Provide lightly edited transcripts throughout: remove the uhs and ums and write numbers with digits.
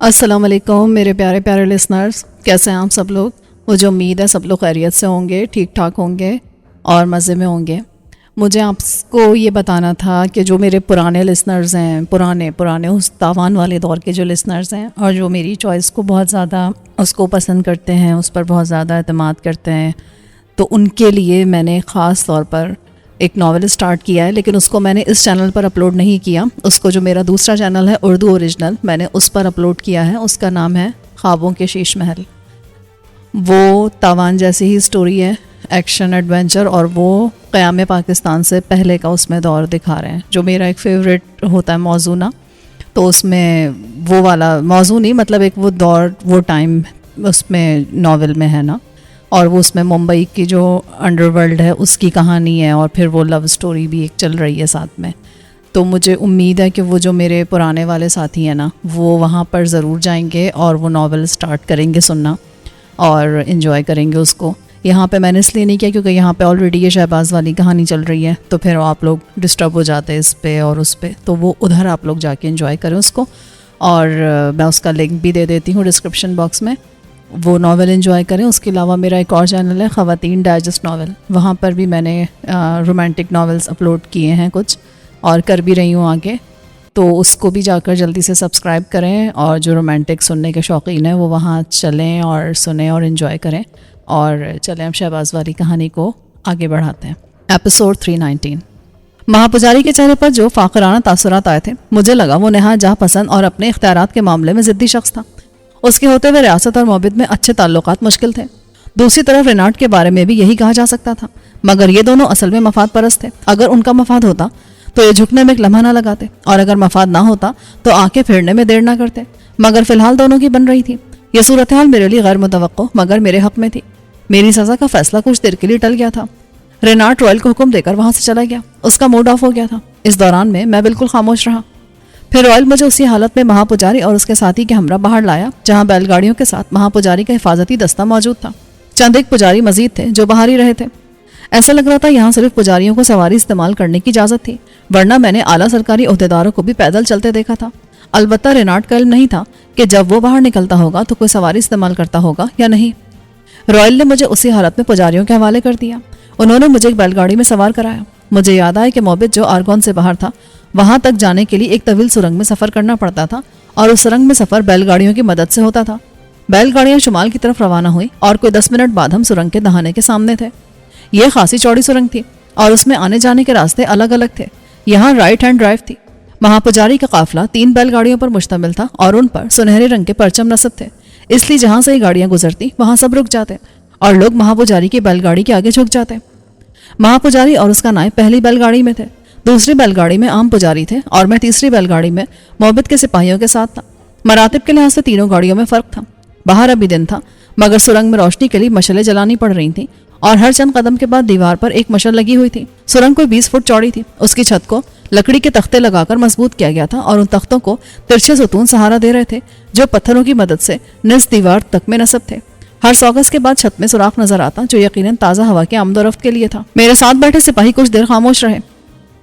السلام علیکم میرے پیارے پیارے لسنرز، کیسے ہیں آپ سب لوگ؟ مجھے امید ہے سب لوگ خیریت سے ہوں گے، ٹھیک ٹھاک ہوں گے اور مزے میں ہوں گے۔ مجھے آپ کو یہ بتانا تھا کہ جو میرے پرانے لسنرز ہیں، پرانے اس تاوان والے دور کے جو لسنرز ہیں اور جو میری چوائس کو بہت زیادہ اس کو پسند کرتے ہیں، اس پر بہت زیادہ اعتماد کرتے ہیں، تو ان کے لیے میں نے خاص طور پر ایک ناول اسٹارٹ کیا ہے، لیکن اس کو میں نے اس چینل پر اپلوڈ نہیں کیا۔ اس کو جو میرا دوسرا چینل ہے اردو اوریجنل، میں نے اس پر اپلوڈ کیا ہے۔ اس کا نام ہے خوابوں کے شیش محل۔ وہ تاوان جیسی ہی سٹوری ہے، ایکشن ایڈونچر، اور وہ قیام پاکستان سے پہلے کا اس میں دور دکھا رہے ہیں، جو میرا ایک فیوریٹ ہوتا ہے موضوع نا، تو اس میں وہ والا موضوع نہیں، مطلب ایک وہ دور، وہ ٹائم اس میں ناول میں ہے نا، اور وہ اس میں ممبئی کی جو انڈر ورلڈ ہے اس کی کہانی ہے، اور پھر وہ لو سٹوری بھی ایک چل رہی ہے ساتھ میں۔ تو مجھے امید ہے کہ وہ جو میرے پرانے والے ساتھی ہیں نا، وہ وہاں پر ضرور جائیں گے اور وہ ناول سٹارٹ کریں گے سننا اور انجوائے کریں گے اس کو۔ یہاں پہ میں نے اس لیے نہیں کیا کیونکہ یہاں پہ آلریڈی یہ شہباز والی کہانی چل رہی ہے، تو پھر آپ لوگ ڈسٹرب ہو جاتے ہیں اس پہ اور اس پہ، تو وہ ادھر آپ لوگ جا کے انجوائے کریں اس کو، اور میں اس کا لنک بھی دے دیتی ہوں ڈسکرپشن باکس میں، وہ ناول انجوائے کریں۔ اس کے علاوہ میرا ایک اور چینل ہے خواتین ڈائجسٹ ناول، وہاں پر بھی میں نے رومانٹک ناولز اپلوڈ کیے ہیں کچھ، اور کر بھی رہی ہوں آگے، تو اس کو بھی جا کر جلدی سے سبسکرائب کریں، اور جو رومانٹک سننے کے شوقین ہیں وہ وہاں چلیں اور سنیں اور انجوائے کریں۔ اور چلیں ہم شہباز والی کہانی کو آگے بڑھاتے ہیں۔ ایپیسوڈ 319۔ مہا پجاری کے چہرے پر جو فاقرانہ تاثرات آئے تھے، مجھے لگا وہ نہایت جاں پسند اور اپنے اختیارات کے معاملے میں ضدی شخص تھا۔ اس کے ہوتے ہوئے ریاست اور موبد میں اچھے تعلقات مشکل تھے۔ دوسری طرف رینارڈ کے بارے میں بھی یہی کہا جا سکتا تھا، مگر یہ دونوں اصل میں مفاد پرست تھے۔ اگر ان کا مفاد ہوتا تو یہ جھکنے میں ایک لمحہ نہ لگاتے، اور اگر مفاد نہ ہوتا تو آنکھیں پھیرنے میں دیر نہ کرتے، مگر فی الحال دونوں کی بن رہی تھی۔ یہ صورتحال میرے لیے غیر متوقع مگر میرے حق میں تھی۔ میری سزا کا فیصلہ کچھ دیر کے لیے ٹل گیا تھا۔ رینارڈ رائل کو حکم دے کر وہاں سے چلا گیا، اس کا موڈ آف ہو گیا تھا۔ اس دوران میں بالکل خاموش رہا۔ پھر رائل مجھے اسی حالت میں مہا پجاری اور اس کے ساتھی کے ہمراہ باہر لایا، جہاں بیل گاڑیوں کے ساتھ مہا پجاری کا حفاظتی دستہ موجود تھا۔ چند ایک پجاری مزید تھے جو باہر ہی رہے تھے۔ ایسا لگ رہا تھا یہاں صرف پجاریوں کو سواری استعمال کرنے کی اجازت تھی، ورنہ میں نے اعلیٰ سرکاری عہدیداروں کو بھی پیدل چلتے دیکھا تھا۔ البتہ رینارڈ کا علم نہیں تھا کہ جب وہ باہر نکلتا ہوگا تو کوئی سواری استعمال کرتا ہوگا یا نہیں۔ رائل نے مجھے اسی حالت میں پجاریوں کے حوالے کر دیا۔ انہوں نے مجھے ایک بیل گاڑی میں سوار کرایا۔ مجھے یاد آیا کہ موبد جو آرگون سے باہر تھا، وہاں تک جانے کے لیے ایک طویل سرنگ میں سفر کرنا پڑتا تھا، اور اس سرنگ میں سفر بیل گاڑیوں کی مدد سے ہوتا تھا۔ بیل گاڑیاں شمال کی طرف روانہ ہوئی، اور کوئی 10 منٹ بعد ہم سرنگ کے دہانے کے سامنے تھے۔ یہ خاصی چوڑی سرنگ تھی، اور اس میں آنے جانے کے راستے الگ الگ تھے۔ یہاں رائٹ ہینڈ ڈرائیو تھی۔ مہا پجاری کا قافلہ 3 بیل گاڑیوں پر مشتمل تھا، اور ان پر سنہرے رنگ کے پرچم نصب تھے، اس لیے جہاں سے یہ گاڑیاں گزرتی وہاں سب رک جاتے، اور لوگ مہا پجاری کی بیل گاڑی کے آگے جھک جاتے۔ مہا پجاری اور اس کا نائب پہلی بیل گاڑی میں تھے، دوسری بیل گاڑی میں عام پجاری تھے، اور میں تیسری بیل گاڑی میں موبد کے سپاہیوں کے ساتھ تھا۔ مراتب کے لحاظ سے تینوں گاڑیوں میں فرق تھا۔ باہر ابھی دن تھا، مگر سرنگ میں روشنی کے لیے مشعلیں جلانی پڑ رہی تھیں، اور ہر چند قدم کے بعد دیوار پر ایک مشعل لگی ہوئی تھی۔ سرنگ کوئی 20 فٹ چوڑی تھی۔ اس کی چھت کو لکڑی کے تختے لگا کر مضبوط کیا گیا تھا، اور ان تختوں کو ترچھے ستون سہارا دے رہے تھے جو پتھروں کی مدد سے نصف دیوار تک میں نصب تھے۔ ہر 100 گز کے بعد چھت میں سوراخ نظر آتا، جو یقیناً تازہ ہوا کے آمد و رفت کے لیے تھا۔ میرے ساتھ بیٹھے سپاہی کچھ دیر خاموش رہے،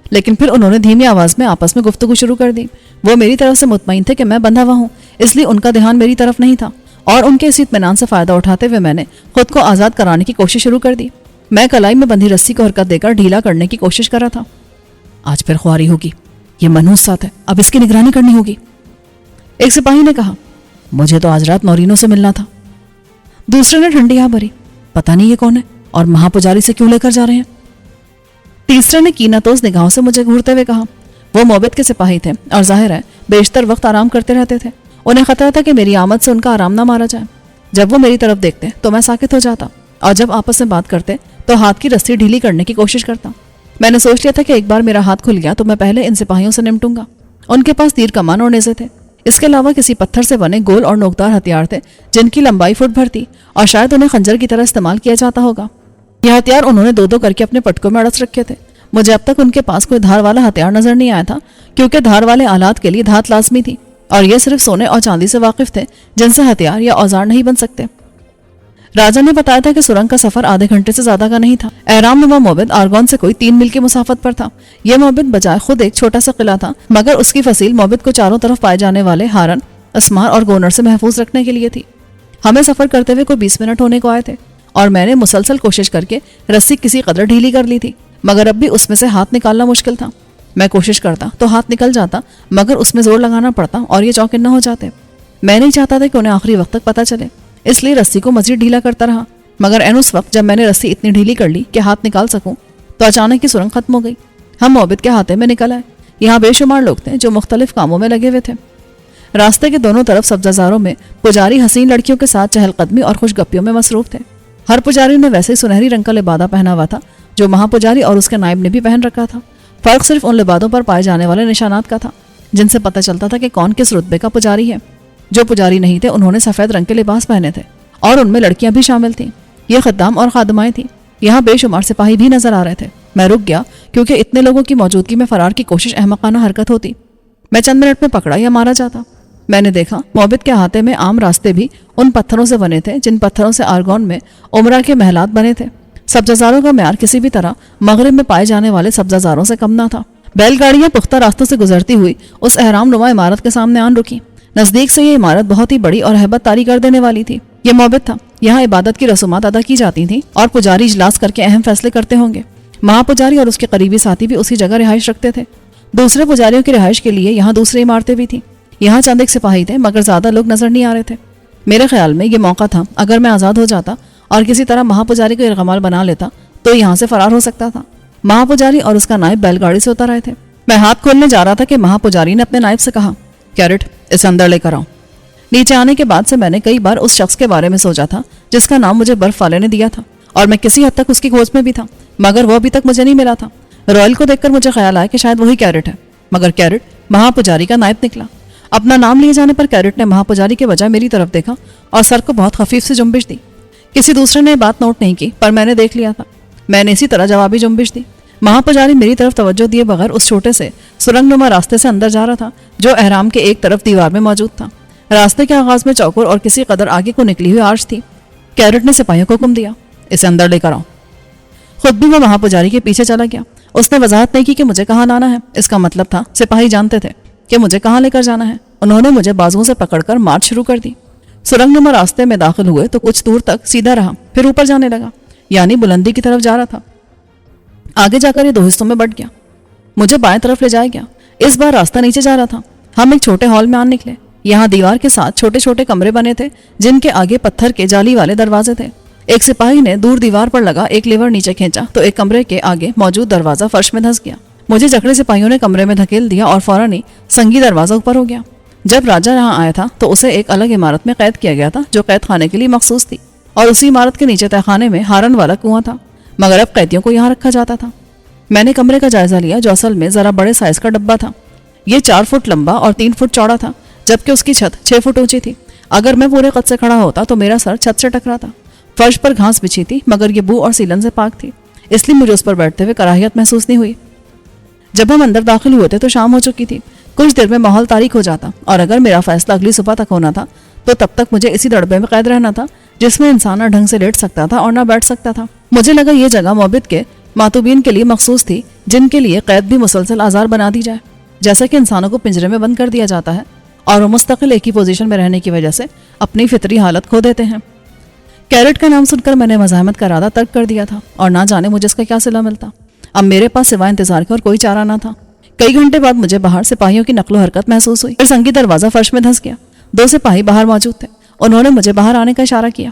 لیکن پھر انہوں نے دھیمی آواز میں آپس میں گفتگو شروع کر دی۔ وہ میری طرف سے مطمئن تھے کہ میں بندھا ہوا ہوں، اس لیے ان کا دھیان میری طرف نہیں تھا، اور ان کے اس اطمینان سے فائدہ اٹھاتے ہوئے میں نے خود کو آزاد کرانے کی کوشش شروع کر دی۔ میں کلائی میں بندھی رسی کو حرکت دے کر ڈھیلا کرنے کی کوشش کر رہا تھا۔ آج پھر خواری ہوگی، یہ منحوس ساتھ ہے، اب اس کی نگرانی کرنی ہوگی، ایک سپاہی نے کہا۔ مجھے تو آج رات نورینوں سے ملنا تھا، دوسرے نے ٹھنڈی آہ بھری۔ پتہ نہیں یہ کون ہے اور مہا پجاری سے کیوں لے کر جا رہے ہیں؟ تیسرے نے کیناتوز نگاہوں سے مجھے گھورتے ہوئے کہا۔ وہ موبد کے سپاہی تھے، اور ظاہر ہے بیشتر وقت آرام کرتے رہتے تھے۔ انہیں خطرہ تھا کہ میری آمد سے ان کا آرام نہ مارا جائے۔ جب وہ میری طرف دیکھتے تو میں ساکت ہو جاتا، اور جب آپس میں بات کرتے تو ہاتھ کی رسی ڈھیلی کرنے کی کوشش کرتا۔ میں نے سوچ لیا تھا کہ ایک بار میرا ہاتھ کھل گیا تو میں پہلے ان سپاہیوں سے نمٹوں گا۔ ان کے پاس تیر کمان اور نیزے تھے، اس کے علاوہ کسی پتھر سے بنے گول اور نوکدار ہتھیار تھے جن کی لمبائی فٹ بھر تھی، اور شاید انہیں خنجر کی طرح استعمال کیا جاتا ہوگا۔ یہ ہتھیار انہوں نے 2 کر کے اپنے پٹکوں میں اڑس رکھے تھے۔ مجھے اب تک ان کے پاس کوئی دھار والا ہتھیار نظر نہیں آیا تھا، کیونکہ دھار والے آلات کے لیے دھات لازمی تھی، اور یہ صرف سونے اور چاندی سے واقف تھے، جن سے ہتھیار یا اوزار نہیں بن سکتے۔ راجہ نے بتایا تھا کہ سرنگ کا سفر آدھے گھنٹے سے زیادہ کا نہیں تھا۔ احرام نما موبد آرگون سے کوئی 3 میل کی مسافت پر تھا۔ یہ موبد بجائے خود ایک چھوٹا سا قلعہ تھا، مگر اس کی فصیل موبد کو چاروں طرف پائے جانے والے ہارن اسمار اور گونر سے محفوظ رکھنے کے لیے تھی۔ ہمیں سفر کرتے ہوئے کوئی 20 منٹ ہونے کو آئے تھے اور میں نے مسلسل کوشش کر کے رسی کسی قدر ڈھیلی کر لی تھی، مگر اب بھی اس میں سے ہاتھ نکالنا مشکل تھا۔ میں کوشش کرتا تو ہاتھ نکل جاتا، مگر اس میں زور لگانا پڑتا اور یہ چوکنا ہو جاتے۔ میں نہیں چاہتا تھا کہ انہیں آخری وقت تک پتہ چلے، اس لیے رسی کو مزید ڈھیلا کرتا رہا، مگر این اس وقت جب میں نے رسی اتنی ڈھیلی کر لی کہ ہاتھ نکال سکوں تو اچانک کی سرنگ ختم ہو گئی۔ ہم موبد کے ہاتھے میں نکل آئے۔ یہاں بے شمار لوگ تھے جو مختلف کاموں میں لگے ہوئے تھے۔ راستے کے دونوں طرف سبزہ زاروں میں پجاری حسین لڑکیوں کے ساتھ چہل قدمی اور خوش گپیوں میں مصروف تھے۔ ہر پجاری نے ویسے ہی سنہری رنگ کا لبادہ پہنا ہوا تھا جو مہا پجاری اور اس کے نائب نے بھی پہن رکھا تھا۔ فرق صرف ان لبادوں پر پائے جانے والے نشانات کا تھا جن سے پتہ چلتا تھا کہ کون کس رتبے کا پجاری ہے۔ جو پجاری نہیں تھے انہوں نے سفید رنگ کے لباس پہنے تھے اور ان میں لڑکیاں بھی شامل تھیں۔ یہ خدام اور خادمائیں تھیں۔ یہاں بے شمار سپاہی بھی نظر آ رہے تھے۔ میں رک گیا کیونکہ اتنے لوگوں کی موجودگی میں فرار کی کوشش احمقانہ حرکت ہوتی۔ میں چند منٹ میں پکڑا یا مارا جاتا۔ میں نے دیکھا موبد کے احاطے میں عام راستے بھی ان پتھروں سے بنے تھے جن پتھروں سے آرگون میں عمرہ کے محلات بنے تھے۔ سبزہ زاروں کا معیار کسی بھی طرح مغرب میں پائے جانے والے سبزہ زاروں سے کم نہ تھا۔ بیل گاڑیاں پختہ راستوں سے گزرتی ہوئی اس احرام نما عمارت کے سامنے آن رکی۔ نزدیک سے یہ عمارت بہت ہی بڑی اور ہیبت طاری کر دینے والی تھی۔ یہ موبد تھا۔ یہاں عبادت کی رسومات ادا کی جاتی تھیں اور پجاری اجلاس کر کے اہم فیصلے کرتے ہوں گے۔ مہا پجاری اور اس کے قریبی ساتھی بھی اسی جگہ رہائش رکھتے تھے۔ دوسرے پجاریوں کی رہائش کے لیے یہاں دوسری عمارتیں بھی تھیں۔ یہاں چند ایک سپاہی تھے مگر زیادہ لوگ نظر نہیں آ رہے تھے۔ میرے خیال میں یہ موقع تھا، اگر میں آزاد ہو جاتا اور کسی طرح مہا پجاری کو ارغمال بنا لیتا تو یہاں سے فرار ہو سکتا تھا۔ مہا پجاری اور اس کا نائب بیل گاڑی سے اتر آئے تھے۔ میں ہاتھ کھولنے جا رہا تھا کہ مہا پجاری نے اپنے نائب سے کہا، کیرٹ اسے اندر لے کر آؤ۔ نیچے آنے کے بعد سے میں نے کئی بار اس شخص کے بارے میں سوچا تھا جس کا نام مجھے برف والے نے دیا تھا، اور میں کسی حد تک اس کی کھوج میں بھی تھا، مگر وہ ابھی تک مجھے نہیں ملا تھا۔ رائل کو دیکھ کر مجھے خیال آیا کہ شاید وہی کیرٹ ہے، مگر کیرٹ مہا پجاری کا نائب نکلا۔ اپنا نام لیے جانے پر کیرٹ نے مہا پجاری کے بجائے میری طرف دیکھا اور سر کو بہت خفیف سے جنبش دی۔ کسی دوسرے نے بات نوٹ نہیں کی پر میں نے دیکھ لیا تھا۔ میں نے اسی طرح جوابی جنبش دی۔ مہا پجاری میری طرف توجہ دیے بغیر اس چھوٹے سے سرنگ نما راستے سے اندر جا رہا تھا جو احرام کے ایک طرف دیوار میں موجود تھا۔ راستے کے آغاز میں چوکور اور کسی قدر آگے کو نکلی ہوئی آرچ تھی۔ کیرٹ نے سپاہیوں کو حکم دیا، اسے اندر لے کر آؤ۔ خود بھی وہ مہا پجاری کے پیچھے چلا گیا۔ اس نے وضاحت نہیں کی کہ مجھے کہاں لانا ہے۔ اس کا مطلب تھا سپاہی جانتے تھے کہ مجھے کہاں لے کر جانا ہے۔ انہوں نے مجھے بازوؤں سے پکڑ کر مارچ شروع کر دی۔ سرنگ نما راستے میں داخل ہوئے تو کچھ دور تک سیدھا رہا، پھر اوپر جانے لگا، یعنی بلندی کی طرف جا رہا تھا۔ آگے جا کر یہ دو حصوں میں بٹ گیا۔ مجھے بائیں طرف لے جایا گیا۔ اس بار راستہ نیچے جا رہا تھا۔ ہم ایک چھوٹے ہال میں آن نکلے۔ یہاں دیوار کے ساتھ چھوٹے چھوٹے کمرے بنے تھے جن کے آگے پتھر کے جالی والے دروازے تھے۔ ایک سپاہی نے دور دیوار پر لگا ایک لیور نیچے کھینچا تو ایک کمرے کے آگے موجود دروازہ فرش میں دھس گیا۔ مجھے جکڑے سپاہیوں نے کمرے میں دھکیل دیا اور فوراً ہی سنگی دروازہ اوپر ہو گیا۔ جب راجہ یہاں آیا تھا تو اسے ایک الگ عمارت میں قید کیا گیا تھا جو قید خانے کے لیے مخصوص تھی، اور اسی عمارت کے نیچے تہہ خانے میں ہارن والا کنواں تھا، مگر اب قیدیوں کو یہاں رکھا جاتا تھا۔ میں نے کمرے کا جائزہ لیا جو اصل میں ذرا بڑے سائز کا ڈبہ تھا۔ یہ 4 فٹ لمبا اور 3 فٹ چوڑا تھا، جبکہ اس کی چھت 6 فٹ اونچی تھی۔ اگر میں پورے قد سے کھڑا ہوتا تو میرا سر چھت سے ٹکرا تھا۔ فرش پر گھاس بچھی تھی مگر یہ بو اور سیلن سے پاک تھی، اس لیے مجھے اس پر بیٹھتے ہوئے کراہیت محسوس نہیں ہوئی۔ جب ہم اندر داخل ہوئے تھے تو شام ہو چکی تھی۔ کچھ دیر میں ماحول تاریک ہو جاتا اور اگر میرا فیصلہ اگلی صبح تک ہونا تھا تو تب تک مجھے اسی دڑبے میں قید رہنا تھا جس میں انسان نہ ڈھنگ سے لیٹ سکتا تھا اور نہ بیٹھ سکتا تھا۔ مجھے لگا یہ جگہ موبد کے ماتوبین کے لیے مخصوص تھی جن کے لیے قید بھی مسلسل آزار بنا دی جائے، جیسا کہ انسانوں کو پنجرے میں بند کر دیا جاتا ہے اور وہ مستقل ایک ہی پوزیشن میں رہنے کی وجہ سے اپنی فطری حالت کھو دیتے ہیں۔ کیرٹ کا نام سن کر میں نے مزاحمت کا ارادہ ترک کر دیا تھا اور نہ جانے مجھے اس کا کیا صلہ ملتا۔ اب میرے پاس سوائے انتظار کے اور کوئی چارہ نہ تھا۔ کئی گھنٹے بعد مجھے باہر سپاہیوں کی نقل و حرکت محسوس ہوئی۔ پھر سنگی دروازہ فرش میں دھس گیا۔ 2 سپاہی باہر موجود تھے۔ انہوں نے مجھے باہر آنے کا اشارہ کیا۔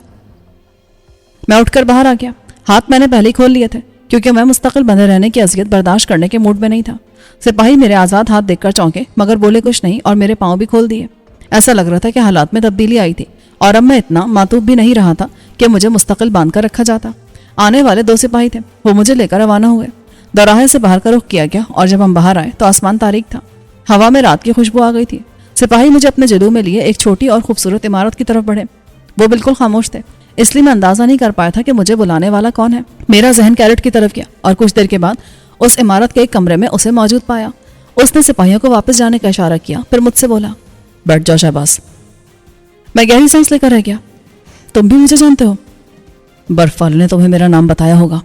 میں اٹھ کر باہر آ گیا۔ ہاتھ میں نے پہلے ہی کھول لیے تھے کیونکہ میں مستقل بندھے رہنے کی اذیت برداشت کرنے کے موڈ میں نہیں تھا۔ سپاہی میرے آزاد ہاتھ دیکھ کر چونکے مگر بولے کچھ نہیں اور میرے پاؤں بھی کھول دیے۔ ایسا لگ رہا تھا کہ حالات میں تبدیلی آئی تھی اور اب میں اتنا ماتوب بھی نہیں رہا تھا کہ مجھے مستقل باندھ کر رکھا جاتا۔ آنے والے 2 سپاہی تھے، وہ مجھے لے کر روانہ ہوئے۔ دوراہے سے باہر کا رخ کیا گیا اور جب ہم باہر آئے تو آسمان تاریک تھا۔ ہوا میں رات کی خوشبو آ گئی تھی۔ سپاہی مجھے اپنے جلو میں لیے ایک چھوٹی اور خوبصورت عمارت کی طرف بڑھے۔ وہ بالکل خاموش تھے، اس لیے میں اندازہ نہیں کر پایا تھا کہ مجھے بلانے والا کون ہے۔ میرا ذہن کیرٹ کی طرف گیا اور کچھ دیر کے بعد اس عمارت کے ایک کمرے میں اسے موجود پایا۔ اس نے سپاہیوں کو واپس جانے کا اشارہ کیا، پھر مجھ سے بولا، بیٹھ جاؤ شہباز۔ میں گہری سانس لے کر رہ گیا۔ تم بھی مجھے جانتے ہو؟ برف والے نے تمہیں میرا نام بتایا ہوگا۔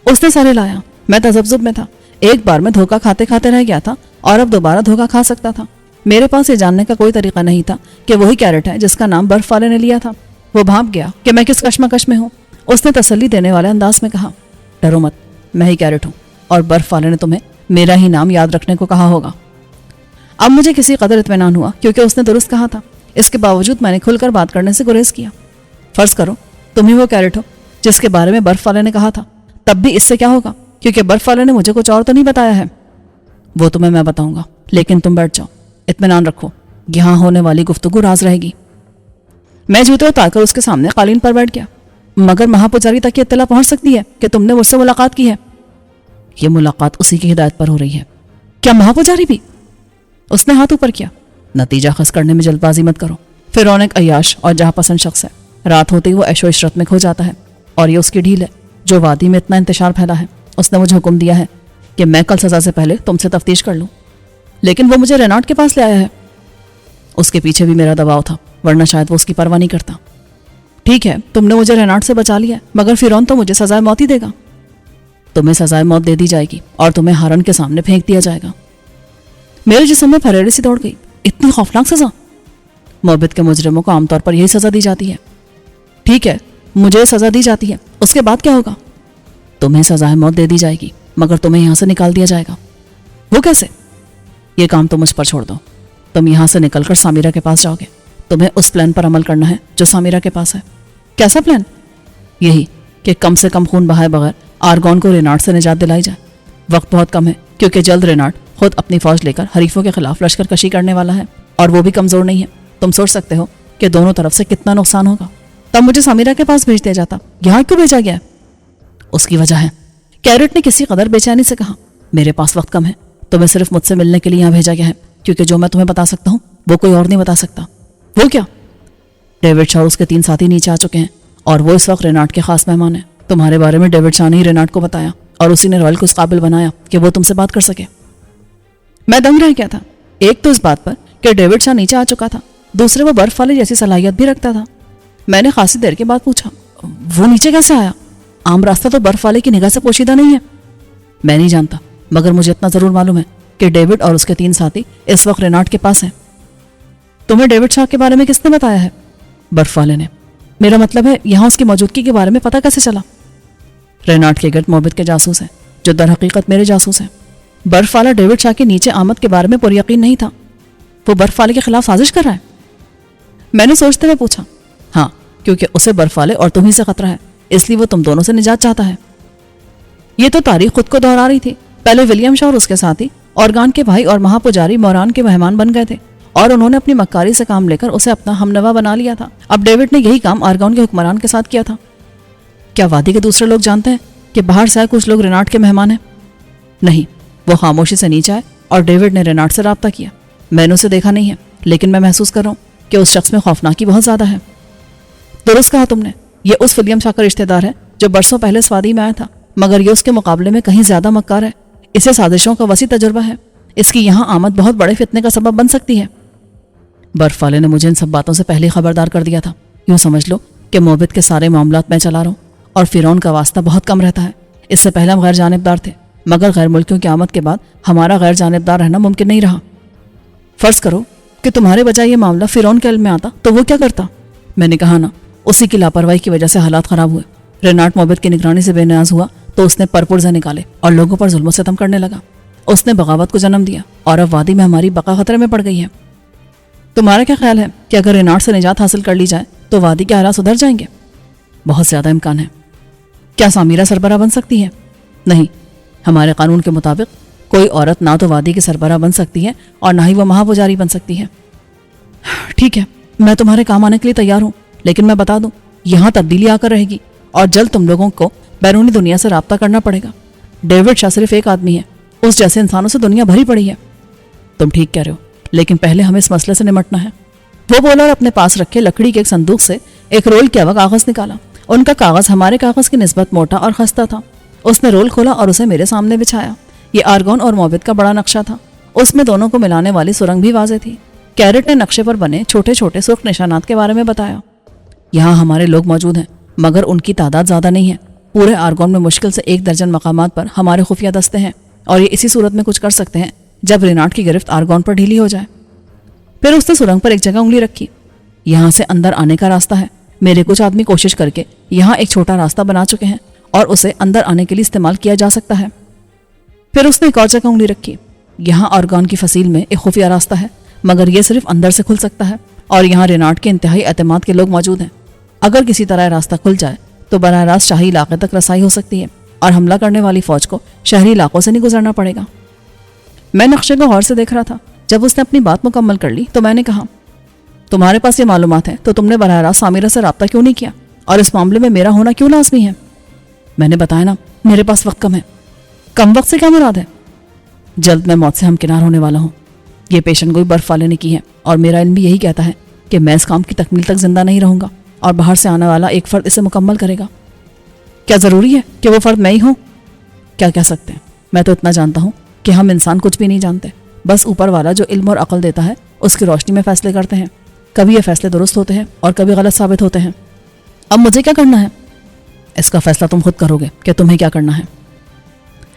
اس نے سارے لایا۔ میں تذبذب میں تھا۔ ایک بار میں دھوکہ کھاتے کھاتے رہ گیا تھا اور اب دوبارہ دھوکہ کھا سکتا تھا۔ میرے پاس یہ جاننے کا کوئی طریقہ نہیں تھا کہ وہی کیرٹ ہے جس کا نام برف والے نے لیا تھا۔ وہ بھانپ گیا کہ میں کس کشمکش میں ہوں۔ اس نے تسلی دینے والے انداز میں کہا، ڈرو مت، میں ہی کیرٹ ہوں، اور برف والے نے تمہیں میرا ہی نام یاد رکھنے کو کہا ہوگا۔ اب مجھے کسی قدر اطمینان ہوا کیونکہ اس نے درست کہا تھا۔ اس کے باوجود میں نے کھل کر بات کرنے سے گریز کیا۔ فرض کرو تم ہی وہ کیرٹ ہو جس کے بارے میں برف والے نے کہا تھا، تب بھی اس سے کیا ہوگا؟ کیونکہ برف والے نے مجھے کچھ اور تو نہیں بتایا ہے۔ وہ تمہیں میں بتاؤں گا، لیکن تم بیٹھ جاؤ، اطمینان رکھو، یہاں ہونے والی گفتگو راز رہے گی۔ میں جوتے اتار کر اس کے سامنے قالین پر بیٹھ گیا۔ مگر مہا پجاری تک یہ اطلاع پہنچ سکتی ہے کہ تم نے مجھ سے ملاقات کی ہے؟ یہ ملاقات اسی کی ہدایت پر ہو رہی ہے۔ کیا مہا پجاری بھی؟ اس نے ہاتھ اوپر کیا۔ نتیجہ خاص کرنے میں جلد بازی مت کرو۔ فرعون ایک عیاش اور جہاں پسند شخص ہے، رات ہوتے ہی وہ عیش و عشرت میں کھو جاتا ہے، اور یہ اس کی ڈھیل ہے جو وادی میں اتنا انتشار پھیلا ہے۔ اس نے مجھے حکم دیا ہے کہ میں کل سزا سے پہلے تم سے تفتیش کر لوں، لیکن وہ مجھے رینارڈ کے پاس لے آیا ہے۔ اس کے پیچھے بھی میرا دباؤ تھا، ورنہ شاید وہ اس کی پرواہ نہیں کرتا۔ ٹھیک ہے، تم نے مجھے رینارڈ سے بچا لیا، مگر فرعون تو مجھے سزائے موت ہی دے گا۔ تمہیں سزائے موت دے دی جائے گی اور تمہیں ہارن کے سامنے پھینک دیا جائے گا۔ میرے جسم میں پھریڑی سی دوڑ گئی۔ اتنی خوفناک سزا؟ موبت کے مجرموں کو عام طور پر یہی سزا دی جاتی ہے۔ ٹھیک ہے، مجھے سزا دی جاتی ہے، اس کے بعد کیا ہوگا؟ تمہیں سزائے موت دے دی جائے گی، مگر تمہیں یہاں سے نکال دیا جائے گا۔ وہ کیسے؟ یہ کام تم مجھ پر چھوڑ دو۔ تم یہاں سے نکل کر سامیرا کے پاس جاؤ گے۔ تمہیں اس پلان پر عمل کرنا ہے جو سامیرا کے پاس ہے۔ کیسا پلان؟ یہی کہ کم سے کم خون بہائے بغیر آرگون کو رینارڈ سے نجات دلائی جائے۔ وقت بہت کم ہے کیونکہ جلد رینارڈ خود اپنی فوج لے کر حریفوں کے خلاف لشکر کشی کرنے والا ہے، اور وہ بھی کمزور نہیں ہے۔ تم سوچ سکتے ہو کہ دونوں طرف سے کتنا نقصان ہوگا۔ تب مجھے سامیرا کے پاس بھیج دیا جاتا، یہاں کیوں بھیجا گیا ہے؟ اس کی وجہ ہے، کیرٹ نے کسی قدر بے چینی سے کہا، میرے پاس وقت کم ہے، تمہیں صرف مجھ سے ملنے کے لیے یہاں بھیجا گیا ہے، کیونکہ جو میں تمہیں بتا سکتا ہوں وہ کوئی اور نہیں بتا سکتا۔ وہ کیا؟ ڈیوڈ شاہ اور اس کے 3 ساتھی نیچے آ چکے ہیں، اور وہ اس وقت رینارڈ کے خاص مہمان ہیں۔ تمہارے بارے میں ڈیوڈ شاہ نے ہی رینارڈ کو بتایا، اور اسی نے رائل کو اس قابل بنایا کہ وہ تم سے بات کر سکے۔ میں دنگ رہ گیا تھا، ایک تو اس بات پر کہ ڈیوڈ شاہ نیچے آ چکا تھا، دوسرے وہ برف والے جیسی صلاحیت بھی رکھتا تھا۔ میں نے خاصی دیر کے بعد پوچھا، وہ نیچے کیسے آیا؟ عام راستہ تو برف والے کی نگاہ سے پوشیدہ نہیں ہے۔ میں نہیں جانتا، مگر مجھے اتنا ضرور معلوم ہے کہ ڈیوڈ اور اس کے 3 ساتھی اس وقت رینارڈ کے پاس ہیں۔ تمہیں ڈیوڈ شاہ کے بارے میں کس نے بتایا ہے؟ برف والے نے۔ میرا مطلب ہے یہاں اس کی موجودگی کے بارے میں پتہ کیسے چلا؟ رینارڈ کے گرد موبت کے جاسوس ہیں جو در حقیقت میرے جاسوس ہیں۔ برف والا ڈیوڈ شاہ کے نیچے آمد کے بارے میں پر یقین نہیں تھا۔ وہ برف والے کے خلاف سازش کر رہا ہے؟ میں نے سوچتے ہوئے پوچھا۔ ہاں، کیونکہ اسے برف والے اور تمہیں سے خطرہ ہے، اس لیے وہ تم دونوں سے نجات چاہتا ہے۔ یہ تو تاریخ خود کو دہرا رہی تھی۔ پہلے ولیم شاہ اور اس کے ساتھی اورگان کے بھائی اور مہا پجاری موران کے مہمان بن گئے تھے، اور انہوں نے اپنی مکاری سے کام لے کر اسے اپنا ہمنوا بنا لیا تھا۔ اب ڈیوڈ نے یہی کام آرگون کے حکمران کے ساتھ کیا تھا۔ کیا وادی کے دوسرے لوگ جانتے ہیں کہ باہر سے آئے کچھ لوگ رینارڈ کے مہمان ہیں؟ نہیں، وہ خاموشی سے نیچے آئے اور ڈیوڈ نے رینارڈ سے رابطہ کیا۔ میں نے اسے دیکھا نہیں ہے، لیکن میں محسوس کر رہا ہوں کہ اس شخص میں خوفناکی بہت زیادہ ہے۔ درست کہا تم نے، یہ اس ولیم شاہ کا رشتہ دار ہے جو برسوں پہلے اس وادی میں آیا تھا، مگر یہ اس کے مقابلے میں کہیں زیادہ مکار ہے۔ اسے سازشوں کا وسیع تجربہ ہے، اس کی یہاں آمد بہت بڑے فتنے کا سبب بن سکتی ہے۔ برف والے نے مجھے ان سب باتوں سے پہلے خبردار کر دیا تھا۔ یوں سمجھ لو کہ موبت کے سارے معاملات میں چلا رہا ہوں، اور فرعون کا واسطہ بہت کم رہتا ہے۔ اس سے پہلے ہم غیر جانبدار تھے، مگر غیر ملکیوں کی آمد کے بعد ہمارا غیر جانبدار رہنا ممکن نہیں رہا۔ فرض کرو کہ تمہارے بجائے یہ معاملہ فرعون کے علم میں آتا تو وہ کیا کرتا؟ میں نے کہا نا، اسی کی لاپرواہی کی وجہ سے حالات خراب ہوئے۔ رینارڈ موبت کی نگرانی سے بے نیاز ہوا تو اس نے پرپرزے نکالے اور لوگوں پر ظلم و ستم کرنے لگا۔ اس نے بغاوت کو جنم دیا، اور اب وادی میں ہماری بقا خطرے میں پڑ گئی ہے۔ تمہارا کیا خیال ہے کہ اگر رینارڈ سے نجات حاصل کر لی جائے تو وادی کے حالات سدھر جائیں گے؟ بہت زیادہ امکان ہے۔ کیا سامیرا سربراہ بن سکتی ہے؟ نہیں، ہمارے قانون کے مطابق کوئی عورت نہ تو وادی کی سربراہ بن سکتی ہے اور نہ ہی وہ مہا پجاری بن سکتی ہے۔ ٹھیک ہے، میں تمہارے کام آنے کے لیے تیار ہوں، لیکن میں بتا دوں یہاں تبدیلی آ کر رہے گی، اور جلد تم لوگوں کو بیرونی دنیا سے رابطہ کرنا پڑے گا۔ ڈیوڈ شاہ صرف ایک آدمی ہے، اس جیسے انسانوں سے دنیا بھری پڑی ہے۔ تم ٹھیک کہہ رہے ہو، لیکن پہلے ہمیں اس مسئلے سے نمٹنا ہے۔ وہ بولا اور اپنے پاس رکھے لکڑی کے ایک صندوق سے ایک رول کیا ہوا کاغذ نکالا۔ ان کا کاغذ ہمارے کاغذ کی نسبت موٹا اور خستہ تھا۔ اس نے رول کھولا اور اسے میرے سامنے بچھایا۔ یہ آرگون اور موبت کا بڑا نقشہ تھا، اس میں دونوں کو ملانے والی سرنگ بھی واضح تھی۔ کیرٹ نے نقشے پر بنے چھوٹے چھوٹے سرخ نشانات کے بارے میں بتایا۔ یہاں ہمارے لوگ موجود ہیں، مگر ان کی تعداد زیادہ نہیں ہے۔ پورے آرگون میں مشکل سے 1 درجن مقامات پر ہمارے خفیہ دستے ہیں، اور یہ اسی صورت میں کچھ کر سکتے ہیں جب رینارڈ کی گرفت آرگون پر ڈھیلی ہو جائے۔ پھر اس نے سرنگ پر ایک جگہ انگلی رکھی. یہاں سے اندر آنے کا راستہ ہے. میرے کچھ آدمی کوشش کر کے یہاں ایک چھوٹا راستہ بنا چکے ہیں اور اسے اندر آنے کے لیے استعمال کیا جا سکتا ہے. پھر اس نے ایک اور جگہ انگلی رکھی. یہاں آرگان کی فصیل میں ایک خفیہ راستہ ہے مگر یہ صرف اندر سے کھل سکتا ہے اور یہاں رینارڈ کے انتہائی اعتماد کے لوگ موجود ہیں. اگر کسی طرح راستہ کھل جائے تو براہ راست شاہی علاقے تک رسائی ہو سکتی ہے اور حملہ کرنے والی فوج کو شہری علاقوں سے نہیں گزرنا پڑے گا. میں نقشے کو غور سے دیکھ رہا تھا. جب اس نے اپنی بات مکمل کر لی تو میں نے کہا, تمہارے پاس یہ معلومات ہیں تو تم نے براہ راست سامرہ سے رابطہ کیوں نہیں کیا اور اس معاملے میں میرا ہونا کیوں لازمی ہے؟ میں نے بتایا نا, میرے پاس وقت کم ہے. کم وقت سے کیا مراد ہے؟ جلد میں موت سے ہمکنار ہونے والا ہوں. یہ پیشن گوئی برف والے نے کی ہے اور میرا علم بھی یہی کہتا ہے کہ میں اس کام کی تکمیل تک زندہ نہیں رہوں گا اور باہر سے آنے والا ایک فرد اسے مکمل کرے گا. کیا ضروری ہے کہ وہ فرد میں ہی ہوں؟ کیا کہہ سکتے ہیں. میں تو اتنا جانتا ہوں کہ ہم انسان کچھ بھی نہیں جانتے. بس اوپر والا جو علم اور عقل دیتا ہے اس کی روشنی میں فیصلے کرتے ہیں. کبھی یہ فیصلے درست ہوتے ہیں اور کبھی غلط ثابت ہوتے ہیں. اب مجھے کیا کرنا ہے؟ اس کا فیصلہ تم خود کرو گے کہ تمہیں کیا کرنا ہے.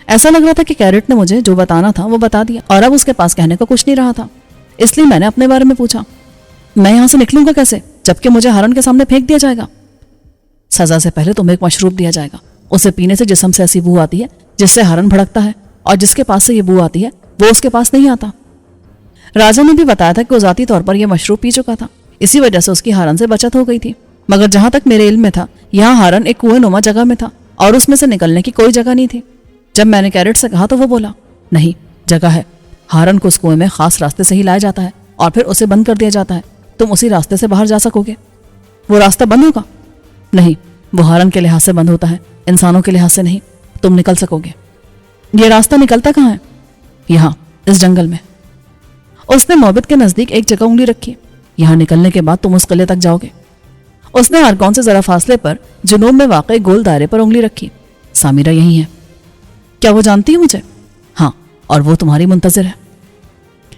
ایسا لگ رہا تھا کہ کیرٹ نے مجھے جو بتانا تھا وہ بتا دیا اور اب اس کے پاس کہنے کو کچھ نہیں رہا تھا. اس لیے میں نے اپنے بارے میں پوچھا, میں یہاں سے نکلوں گا کیسے جبکہ مجھے ہارن کے سامنے پھینک دیا جائے گا؟ سزا سے پہلے تمہیں ایک مشروب دیا جائے گا. اسے پینے سے جسم سے ایسی بو آتی ہے جس سے ہارن بھڑکتا ہے اور جس کے پاس سے یہ بو آتی ہے وہ اس کے پاس نہیں آتا. راجا نے بھی بتایا تھا کہ وہ ذاتی طور پر یہ مشروب پی چکا تھا, اسی وجہ سے اس کی ہارن سے بچت ہو گئی تھی. مگر جہاں تک میرے علم میں تھا یہاں ہارن ایک کنویں نما جگہ میں تھا اور اس میں سے نکلنے کی کوئی جگہ نہیں تھی. جب میں نے کیرٹ سے کہا تو وہ بولا, نہیں جگہ ہے. ہارن کو اس کنویں میں خاص راستے سے ہی لایا جاتا ہے اور پھر اسے بند کر دیا جاتا ہے. تم اسی راستے سے باہر جا سکو گے. وہ راستہ بند ہوگا؟ نہیں, وہ ہارن کے لحاظ سے بند ہوتا ہے, انسانوں کے لحاظ سے نہیں. تم نکل سکو گے. یہ راستہ نکلتا کہاں ہے؟ یہاں اس جنگل میں. اس نے موبت کے نزدیک ایک جگہ انگلی رکھی. یہاں نکلنے کے بعد تم اس قلعے تک جاؤ گے. اس نے آرگون سے ذرا فاصلے پر جنوب میں واقع گول دائرے پر انگلی رکھی. سامرہ یہی ہے. کیا وہ جانتی ہے مجھے؟ ہاں, اور وہ تمہاری منتظر ہے.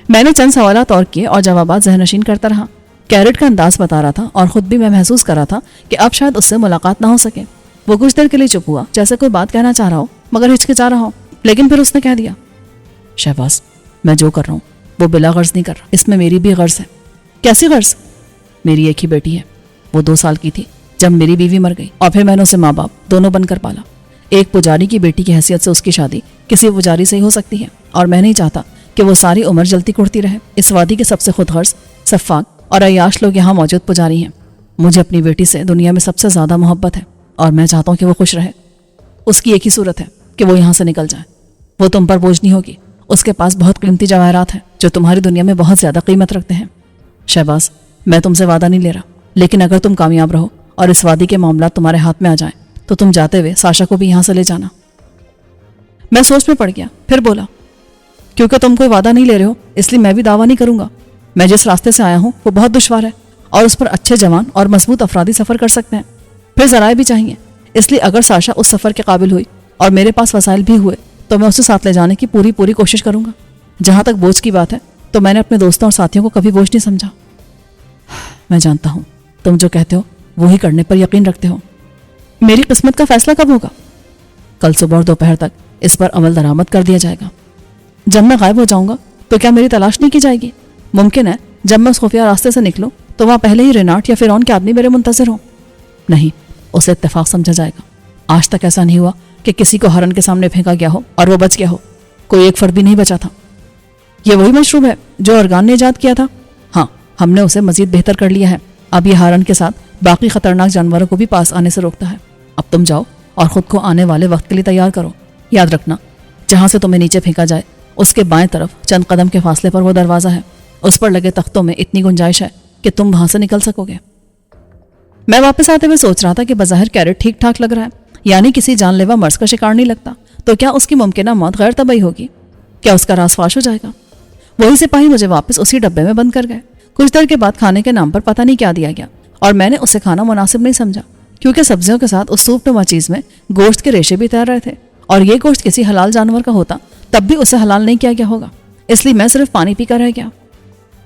میں نے چند سوالات اور کیے اور جوابات ذہن نشین کرتا رہا. کیرٹ کا انداز بتا رہا تھا اور خود بھی میں محسوس کر رہا تھا کہ اب شاید اس سے ملاقات نہ ہو سکے. وہ کچھ دیر کے لیے چپ ہوا جیسے کوئی بات کہنا چاہ رہا ہو مگر ہچکچا رہا ہو, لیکن پھر اس نے کہہ دیا, شہباز میں جو کر رہا ہوں وہ بلا غرض نہیں کر رہا, اس میں میری بھی غرض ہے. کیسی غرض؟ میری ایک ہی بیٹی ہے. وہ 2 سال کی تھی جب میری بیوی مر گئی اور پھر میں نے اسے ماں باپ دونوں بن کر پالا. ایک پجاری کی بیٹی کی حیثیت سے اس کی شادی کسی پجاری سے ہی ہو سکتی ہے اور میں نہیں چاہتا کہ وہ ساری عمر جلتی کڑتی رہے. اس وادی کے سب سے خود غرض, سفاک اور عیاش لوگ یہاں موجود پجاری ہیں. مجھے اپنی بیٹی سے دنیا میں سب سے زیادہ محبت ہے اور میں چاہتا ہوں کہ وہ خوش رہے. اس کی ایک ہی صورت ہے کہ وہ یہاں سے نکل جائے. وہ تم پر بوجھ نہیں ہوگی. اس کے پاس بہت قیمتی جواہرات ہیں جو تمہاری دنیا میں بہت زیادہ قیمت رکھتے ہیں. شہباز میں تم سے وعدہ نہیں لے رہا, لیکن اگر تم کامیاب رہو اور اس وادی کے معاملات تمہارے ہاتھ میں آ جائیں تو تم جاتے ہوئے ساشا کو بھی یہاں سے لے جانا. میں سوچ میں پڑ گیا, پھر بولا, کیونکہ تم کوئی وعدہ نہیں لے رہے ہو اس لیے میں بھی دعویٰ نہیں کروں گا. میں جس راستے سے آیا ہوں وہ بہت دشوار ہے اور اس پر اچھے جوان اور مضبوط افرادی سفر کر سکتے ہیں. پھر ذرائع بھی چاہیے. اس لیے اگر ساشا اس سفر کے قابل ہوئی اور میرے پاس وسائل بھی ہوئے تو میں اسے ساتھ لے جانے کی پوری کوشش کروں گا. جہاں تک بوجھ کی بات ہے تو میں نے اپنے دوستوں اور ساتھیوں کو کبھی بوجھ نہیں سمجھا. میں جانتا ہوں تم جو کہتے ہو وہی کرنے پر یقین رکھتے ہو. میری قسمت کا فیصلہ کب ہوگا؟ کل صبح اور دوپہر تک اس پر عمل درآمد کر دیا جائے گا. جب میں غائب ہو جاؤں گا تو کیا میری تلاش نہیں کی جائے گی؟ ممکن ہے جب میں اس خفیہ راستے سے نکلوں تو وہاں پہلے ہی رینارڈ یا فرعون کے آدمی میرے منتظر ہوں. نہیں, اسے اتفاق سمجھا جائے گا. آج تک ایسا نہیں ہوا کہ کسی کو ہارن کے سامنے پھینکا گیا ہو اور وہ بچ گیا ہو. کوئی ایک فرد بھی نہیں بچا تھا. یہ وہی مشروب ہے جو ارگان نے ایجاد کیا تھا؟ ہاں, ہم نے اسے مزید بہتر کر لیا ہے. اب یہ ہارن کے ساتھ باقی خطرناک جانوروں کو بھی پاس آنے سے روکتا ہے. اب تم جاؤ اور خود کو آنے والے وقت کے لیے تیار کرو. یاد رکھنا, جہاں سے تمہیں نیچے پھینکا جائے اس کے بائیں طرف چند قدم کے فاصلے پر وہ دروازہ ہے. اس پر لگے تختوں میں اتنی گنجائش ہے کہ تم وہاں سے نکل سکو گے. میں واپس آتے ہوئے سوچ رہا تھا کہ بظاہر کیرٹ ٹھیک ٹھاک لگ رہا ہے, یعنی کسی جان لیوا مرض کا شکار نہیں لگتا. تو کیا اس کی ممکنہ موت غیر طبعی ہوگی؟ کیا اس کا راز فاش ہو جائے گا؟ وہی سپاہی مجھے واپس اسی ڈبے میں بند کر گئے. کچھ دیر کے بعد کھانے کے نام پر پتہ نہیں کیا دیا گیا اور میں نے اسے کھانا مناسب نہیں سمجھا, کیونکہ سبزیوں کے ساتھ اس سوپ نما چیز میں گوشت کے ریشے بھی تیر رہے تھے اور یہ گوشت کسی حلال جانور کا ہوتا تب بھی اسے حلال نہیں کیا گیا ہوگا. اس لیے میں صرف پانی پی کر رہ گیا.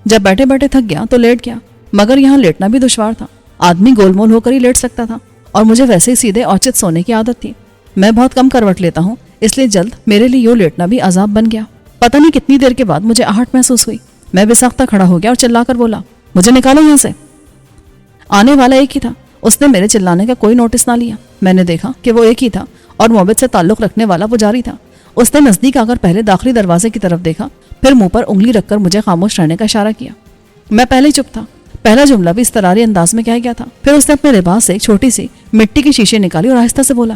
جب بیٹھے بیٹھے تھک گیا تو لیٹ گیا, مگر یہاں لیٹنا بھی دشوار تھا. آدمی گول مول ہو کر ہی لیٹ سکتا تھا اور مجھے ویسے ہی سیدھے اوچت سونے کی عادت تھی. میں بہت کم کروٹ لیتا ہوں, اس لیے جلد میرے لیے یوں لیٹنا بھی عذاب بن گیا. پتہ نہیں کتنی دیر کے بعد مجھے آہٹ محسوس ہوئی. میں بے ساختہ کھڑا ہو گیا اور چلا کر بولا, مجھے نکالو یہاں سے. آنے والا ایک ہی تھا. اس نے میرے چلانے کا کوئی نوٹس نہ لیا. میں نے دیکھا کہ وہ ایک ہی تھا اور محبت سے تعلق رکھنے والا پجاری تھا. اس نے نزدیک آ کر پہلے داخلی دروازے کی طرف دیکھا, پھر منہ پر انگلی رکھ کر مجھے خاموش رہنے کا اشارہ کیا. میں پہلے ہی چپ تھا. پہلا جملہ بھی استراری انداز میں کہہ گیا تھا. پھر اس نے اپنے لباس سے ایک چھوٹی سی مٹی کی شیشے نکالی اور آہستہ سے بولا,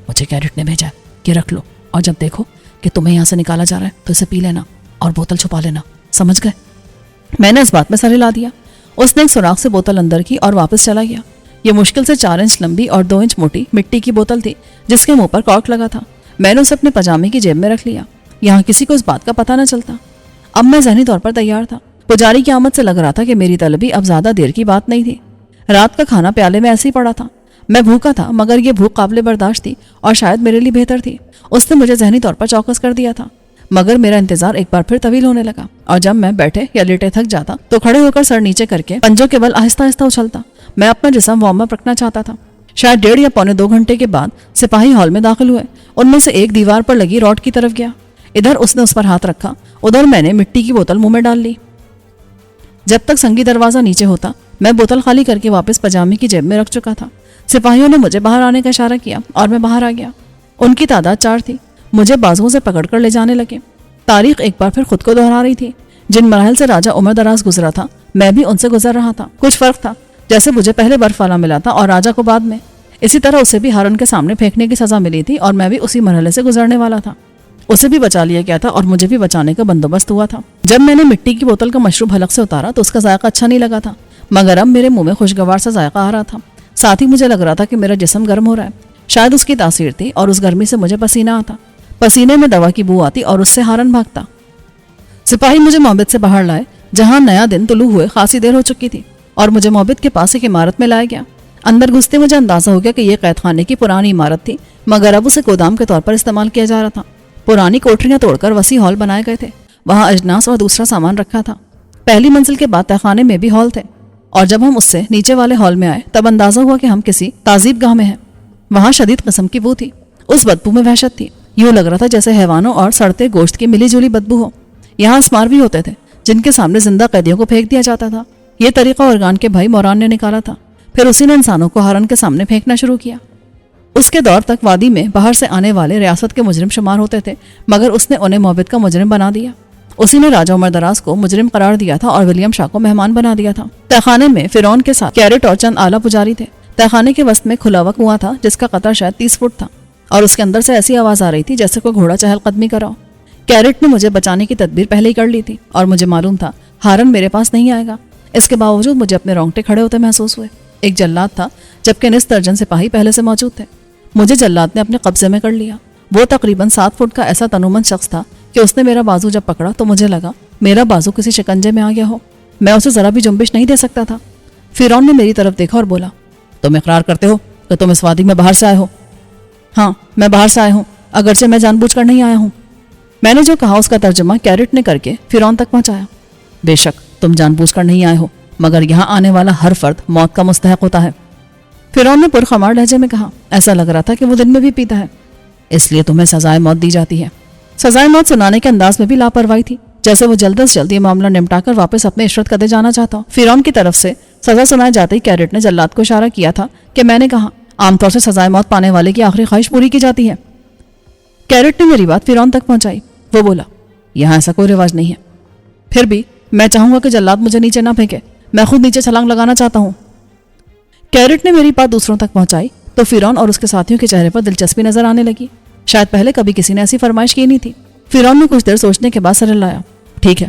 مجھے کیرٹ نے بھیجا ہے, یہ رکھ لو, اور جب دیکھو کہ تمہیں یہاں سے نکالا جا رہا ہے تو اسے پی لینا اور بوتل چھپا لینا, سمجھ گئے؟ میں نے اس بات میں سر ہلا دیا. اس نے ایک سوراخ سے بوتل اندر کی اور واپس چلا گیا. یہ مشکل سے 4 انچ لمبی اور 2 انچ موٹی مٹی کی بوتل تھی جس کے منہ پر کارک لگا تھا. میں نے اسے اپنے پاجامے کی جیب میں رکھ لیا. یہاں کسی کو اس بات کا پتہ نہ چلتا. اب میں ذہنی طور پر تیار تھا. پجاری کی آمد سے لگ رہا تھا کہ میری طلبی اب زیادہ دیر کی بات نہیں تھی. رات کا کھانا پیالے میں ایسے ہی پڑا تھا. میں بھوکا تھا, مگر یہ بھوک قابل برداشت تھی اور شاید میرے لیے بہتر تھی. اس نے مجھے ذہنی طور پر چوکس کر دیا تھا, مگر میرا انتظار ایک بار پھر طویل ہونے لگا, اور جب میں بیٹھے یا لیٹے تھک جاتا تو کھڑے ہو کر سر نیچے کر کے پنجوں کے بل آہستہ آہستہ اچھلتا. میں اپنا جسم وارم اپ رکھنا چاہتا تھا. شاید 1.5 یا پونے 2 گھنٹے کے بعد سپاہی ہال میں داخل ہوئے. ان میں سے ایک دیوار پر لگی راڈ کی طرف گیا. ادھر اس نے اس پر ہاتھ رکھا, ادھر میں نے مٹی کی بوتل منہ میں ڈال لی. جب تک سنگی دروازہ نیچے ہوتا میں بوتل خالی کر کے واپس پاجامے کی جیب میں رکھ چکا تھا. سپاہیوں نے مجھے باہر آنے کا اشارہ کیا اور میں باہر آ گیا. ان کی تعداد 4 تھی. مجھے بازوؤں سے پکڑ کر لے جانے لگے. تاریخ ایک بار پھر خود کو دہرا رہی تھی. جن مراحل سے راجہ عمر دراز گزرا تھا میں بھی ان سے گزر رہا تھا. کچھ فرق تھا, جیسے مجھے پہلے برف والا ملا تھا اور راجہ کو بعد میں. اسی طرح اسے بھی ہارن کے سامنے پھینکنے کی سزا ملی تھی اور میں بھی اسی مرحلے سے گزرنے والا تھا. اسے بھی بچا لیا گیا تھا اور مجھے بھی بچانے کا بندوبست ہوا تھا. جب میں نے مٹی کی بوتل کا مشروب حلق سے اتارا تو اس کا ذائقہ اچھا نہیں لگا تھا, مگر اب میرے منہ میں خوشگوار سا ذائقہ آ رہا تھا. ساتھ ہی مجھے لگ رہا تھا کہ میرا جسم گرم ہو رہا ہے. شاید اس کی تاثیر تھی اور اس گرمی سے مجھے پسینہ آتا. پسینے میں دوا کی بو آتی اور اس سے ہارن بھاگتا. سپاہی مجھے محبت سے باہر لائے, جہاں نیا دن طلوع ہوئے خاصی دیر ہو چکی تھی, اور مجھے محبت کے پاس ایک عمارت میں لایا گیا. اندر گھستے مجھے اندازہ ہو گیا کہ یہ قید خانے کی پرانی عمارت تھی, مگر اب اسے گودام کے طور پر استعمال کیا جا رہا تھا. پرانی کوٹریاں توڑ کر وسیع ہال بنائے گئے تھے. وہاں اجناس اور دوسرا سامان رکھا تھا. پہلی منزل کے بعد تہخانے میں بھی ہال تھے, اور جب ہم اس سے نیچے والے ہال میں آئے تب اندازہ ہوا کہ ہم کسی تعذیب گاہ میں ہیں. وہاں شدید قسم کی بو تھی. اس بدبو میں وحشت تھی. یوں لگ رہا تھا جیسے حیوانوں اور سڑتے گوشت کی ملی جلی بدبو ہو. یہاں اسمار بھی ہوتے تھے جن کے سامنے زندہ قیدیوں کو پھینک دیا جاتا تھا. یہ طریقہ اورگان کے بھائی موران نے نکالا تھا. پھر اسی نے انسانوں کو ہارن کے سامنے پھینکنا شروع کیا. اس کے دور تک وادی میں باہر سے آنے والے ریاست کے مجرم شمار ہوتے تھے, مگر اس نے انہیں محبت کا مجرم بنا دیا. اسی نے راجہ عمر دراز کو مجرم قرار دیا تھا اور ولیم شاہ کو مہمان بنا دیا تھا. تہخانے میں فرعون کے ساتھ کیرٹ اور چند اعلیٰ پجاری تھے. تہخانے کے وسط میں کھلا ہوا کنواں تھا جس کا قطر شاید 30 فٹ تھا, اور اس کے اندر سے ایسی آواز آ رہی تھی جیسے کوئی گھوڑا چہل قدمی کر رہا ہو. کیرٹ نے مجھے بچانے کی تدبیر پہلے ہی کر لی تھی اور مجھے معلوم تھا ہارن میرے پاس نہیں آئے گا. اس کے باوجود مجھے اپنے رونگٹے کھڑے ہوتے محسوس ہوئے. ایک جلاد تھا جبکہ نصف درجن سپاہی پہلے سے موجود تھے. مجھے جلاد نے اپنے قبضے میں کر لیا. وہ تقریباً 7 فٹ کا ایسا تنومند شخص تھا کہ اس نے میرا بازو جب پکڑا تو مجھے لگا میرا بازو کسی شکنجے میں آ گیا ہو. میں اسے ذرا بھی جنبش نہیں دے سکتا تھا. فرعون نے میری طرف دیکھا اور بولا, تم اقرار کرتے ہو کہ تم اس وادی میں باہر سے آئے ہو؟ ہاں, میں باہر سے آیا ہوں, اگرچہ میں جان بوجھ کر نہیں آیا ہوں. میں نے جو کہا اس کا ترجمہ کیرٹ نے کر کے فرعون تک پہنچایا. بے شک تم جان بوجھ کر نہیں آئے ہو, مگر یہاں آنے والا ہر فرد موت کا مستحق ہوتا ہے. فرعون نے پرخمار لہجے میں کہا. ایسا لگ رہا تھا کہ وہ دن میں بھی پیتا ہے. اس لیے تمہیں سزائے موت دی جاتی ہے. سزائے موت سنانے کے انداز میں بھی لاپرواہی تھی, جیسے وہ جلد از جلد یہ معاملہ نمٹا کر واپس اپنے عشرت قدے جانا چاہتا. فرعون کی طرف سے سزا سنائے جاتے ہی کیرٹ نے جلاد کو اشارہ کیا تھا کہ میں نے کہا عام طور سے سزائے موت پانے والے کی آخری خواہش پوری کی جاتی ہے. کیرٹ نے میری بات فرعون تک پہنچائی. وہ بولا, یہاں ایسا کوئی رواج نہیں ہے. پھر بھی میں چاہوں گا کہ جلاد مجھے نیچے نہ پھینکے, میں خود نیچے چھلانگ لگانا چاہتا ہوں. کیرٹ نے میری بات دوسروں تک پہنچائی تو فرعون اور اس کے ساتھیوں کے چہرے پر دلچسپی نظر آنے لگی. شاید پہلے کبھی کسی نے ایسی فرمائش کی نہیں تھی. فرعون نے کچھ دیر سوچنے کے بعد سر ہلایا. ٹھیک ہے,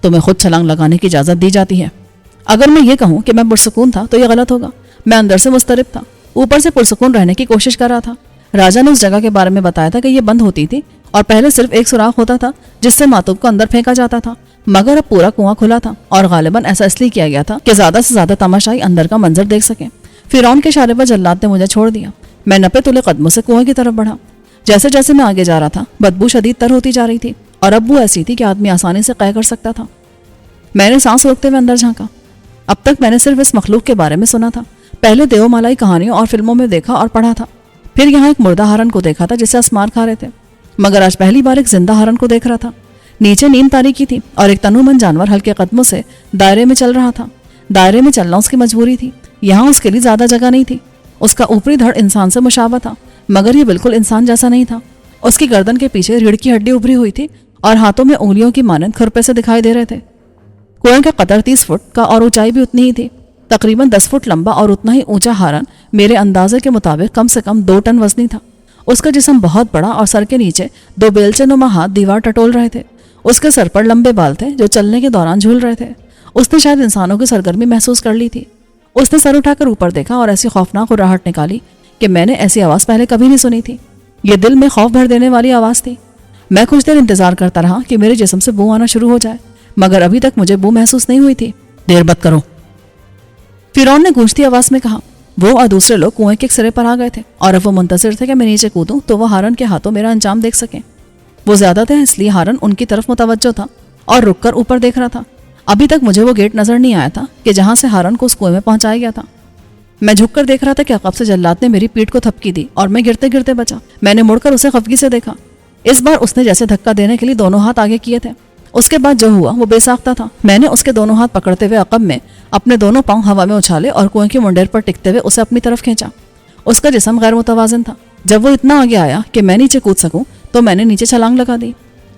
تمہیں خود چھلانگ لگانے کی اجازت دی جاتی ہے. اگر میں یہ کہوں کہ میں پرسکون تھا تو یہ غلط ہوگا. میں اندر سے مضطرب تھا, اوپر سے پرسکون رہنے کی کوشش کر رہا تھا. راجہ نے اس جگہ کے بارے میں بتایا تھا کہ یہ بند ہوتی تھی اور پہلے صرف ایک سوراخ ہوتا تھا جس سے ماتوب کو اندر پھینکا جاتا تھا, مگر اب پورا کنواں کھلا تھا اور غالباً ایسا اس لیے کیا گیا تھا کہ زیادہ سے زیادہ تماشائی اندر کا منظر دیکھ سکیں. فرعون کے اشارے پر جلاد نے مجھے چھوڑ دیا. میں نپے تلے قدموں سے کنویں کی طرف بڑھا. جیسے جیسے میں آگے جا رہا تھا بدبو شدید تر ہوتی جا رہی تھی اور اب وہ ایسی تھی کہ آدمی آسانی سے قے کر سکتا تھا. میں نے سانس روکتے ہوئے اندر جھانکا. اب تک میں نے صرف اس مخلوق کے بارے میں سنا تھا, پہلے دیو مالائی کہانیوں اور فلموں میں دیکھا اور پڑھا تھا. پھر یہاں ایک مردہ ہرن کو دیکھا تھا جسے اسمار کھا رہے تھے, مگر آج پہلی بار ایک زندہ ہرن کو دیکھ رہا تھا. نیچے نیم تاریکی تھی اور ایک تنومند جانور ہلکے قدموں سے دائرے میں چل رہا تھا. دائرے میں چلنا اس کی مجبوری تھی. یہاں اس کے لیے زیادہ جگہ نہیں تھی. اس کا اوپری دھڑ انسان سے مشابہ تھا مگر یہ بالکل انسان جیسا نہیں تھا. اس کی گردن کے پیچھے ریڑھ کی ہڈی ابھری ہوئی تھی اور ہاتھوں میں انگلیوں کی مانند کھرپے سے دکھائی دے رہے تھے. کنویں کا قطر 30 فٹ کا اور اونچائی بھی اتنی ہی تھی. تقریباً 10 فٹ لمبا اور اتنا ہی اونچا ہارن میرے اندازے کے مطابق کم سے کم 2 ٹن وزنی تھا. اس کا جسم بہت بڑا اور سر کے نیچے 2 بیلچے نما ہاتھ دیوار ٹٹول رہے تھے. اس کے سر پر لمبے بال تھے جو چلنے کے دوران جھول رہے تھے. اس نے شاید انسانوں کی سرگرمی محسوس کر لی تھی. اس نے سر اٹھا کر اوپر دیکھا اور ایسی خوفناک راہٹ نکالی کہ میں نے ایسی آواز پہلے کبھی نہیں سنی تھی. یہ دل میں خوف بھر دینے والی آواز تھی. میں کچھ دیر انتظار کرتا رہا کہ میرے جسم سے بو آنا شروع ہو جائے مگر ابھی تک مجھے بو محسوس نہیں ہوئی تھی. دیر مت کرو، فرعون نے گونجتی آواز میں کہا. وہ اور دوسرے لوگ کنویں کے ایک سرے پر آ گئے تھے اور اب وہ منتظر تھے کہ میں نیچے کودوں تو وہ ہارن کے ہاتھوں میرا انجام دیکھ سکیں. وہ زیادہ تھے اس لیے ہارن ان کی طرف متوجہ تھا اور رک کر اوپر دیکھ رہا تھا. ابھی تک مجھے وہ گیٹ نظر نہیں آیا تھا کہ جہاں سے ہارن کو اس کنویں میں پہنچایا گیا تھا. میں جھک کر دیکھ رہا تھا کہ عقب سے جلاد نے میری پیٹھ کو تھپکی دی اور میں گرتے گرتے بچا. میں نے مڑ کر اسے خفگی سے دیکھا. اس بار اس نے جیسے دھکا دینے کے لیے دونوں ہاتھ آگے کیے تھے. اس کے بعد جو ہوا وہ بے ساختہ تھا. میں نے اس کے دونوں ہاتھ پکڑتے ہوئے عقب میں اپنے دونوں پاؤں ہوا میں اچھالے اور کنویں کی منڈیر پر ٹکتے ہوئے اسے اپنی طرف کھینچا. اس کا جسم غیر متوازن تھا. جب وہ اتنا آگے آیا کہ میں نیچے کود سکوں تو میں نے نیچے چھلانگ لگا دی.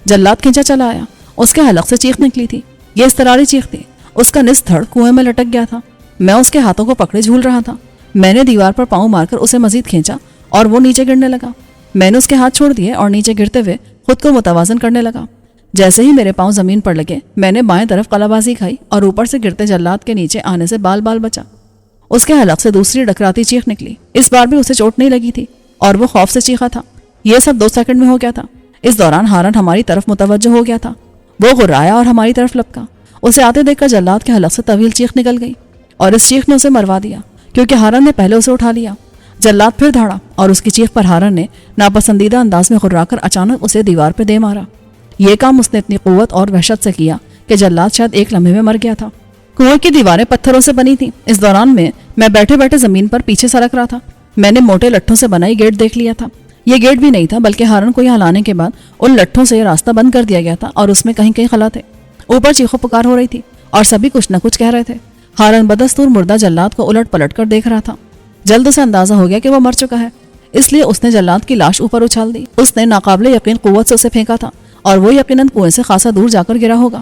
جلاد کھینچا چلا آیا. اس کے حلق سے چیخ نکلی تھی. یہ اضطراری چیخ تھی. اس کا نصف دھڑ کنویں میں لٹک گیا تھا. میں اس کے ہاتھوں کو پکڑے جھول رہا تھا. میں نے دیوار پر پاؤں مار کر اسے مزید کھینچا اور وہ نیچے گرنے لگا. میں نے اس کے ہاتھ چھوڑ دیے اور نیچے گرتے ہوئے خود کو متوازن کرنے لگا. جیسے ہی میرے پاؤں زمین پر لگے میں نے بائیں طرف قلع بازی کھائی اور اوپر سے گرتے جلاد کے نیچے آنے سے بال بال بچا. اس کے حلق سے دوسری ڈکراتی چیخ نکلی. اس بار بھی اسے چوٹ نہیں لگی تھی اور وہ خوف سے چیخا تھا. یہ سب 2 سیکنڈ میں ہو گیا تھا. اس دوران ہارن ہماری طرف متوجہ ہو گیا تھا. وہ غرایا اور ہماری طرف لپکا. اسے آتے دیکھ کر جلاد کے حلق سے طویل چیخ نکل گئی اور اس چیخ نے اسے مروا دیا کیونکہ ہارن نے پہلے اسے اٹھا لیا. جلاد پھر دھاڑا اور اس کی چیخ پر ہارن نے ناپسندیدہ انداز میں غرا کر اچانک اسے دیوار پہ دے مارا. یہ کام اس نے اتنی قوت اور وحشت سے کیا کہ جلاد شاید ایک لمحے میں مر گیا تھا. کنویں کی دیواریں پتھروں سے بنی تھیں. اس دوران میں بیٹھے بیٹھے زمین پر پیچھے سرک رہا تھا. میں نے موٹے لٹھوں سے بنائی گیٹ دیکھ لیا تھا. یہ گیٹ بھی نہیں تھا بلکہ ہارن کو یہاں لانے کے بعد ان لٹھوں سے یہ راستہ بند کر دیا گیا تھا اور اس میں کہیں کہیں خلا تھے. اوپر چیخو پکار ہو رہی تھی اور سبھی کچھ نہ کچھ کہہ رہے تھے. ہارن بدستور مردہ جلاد کو الٹ پلٹ کر دیکھ رہا تھا. جلد سے اندازہ ہو گیا کہ وہ مر چکا ہے اس لیے اس نے جلاد کی لاش اوپر اچھال دی. اس نے ناقابل یقین قوت سے اسے پھینکا تھا اور وہ یقیناً کنویں سے خاصا دور جا کر گرا ہوگا.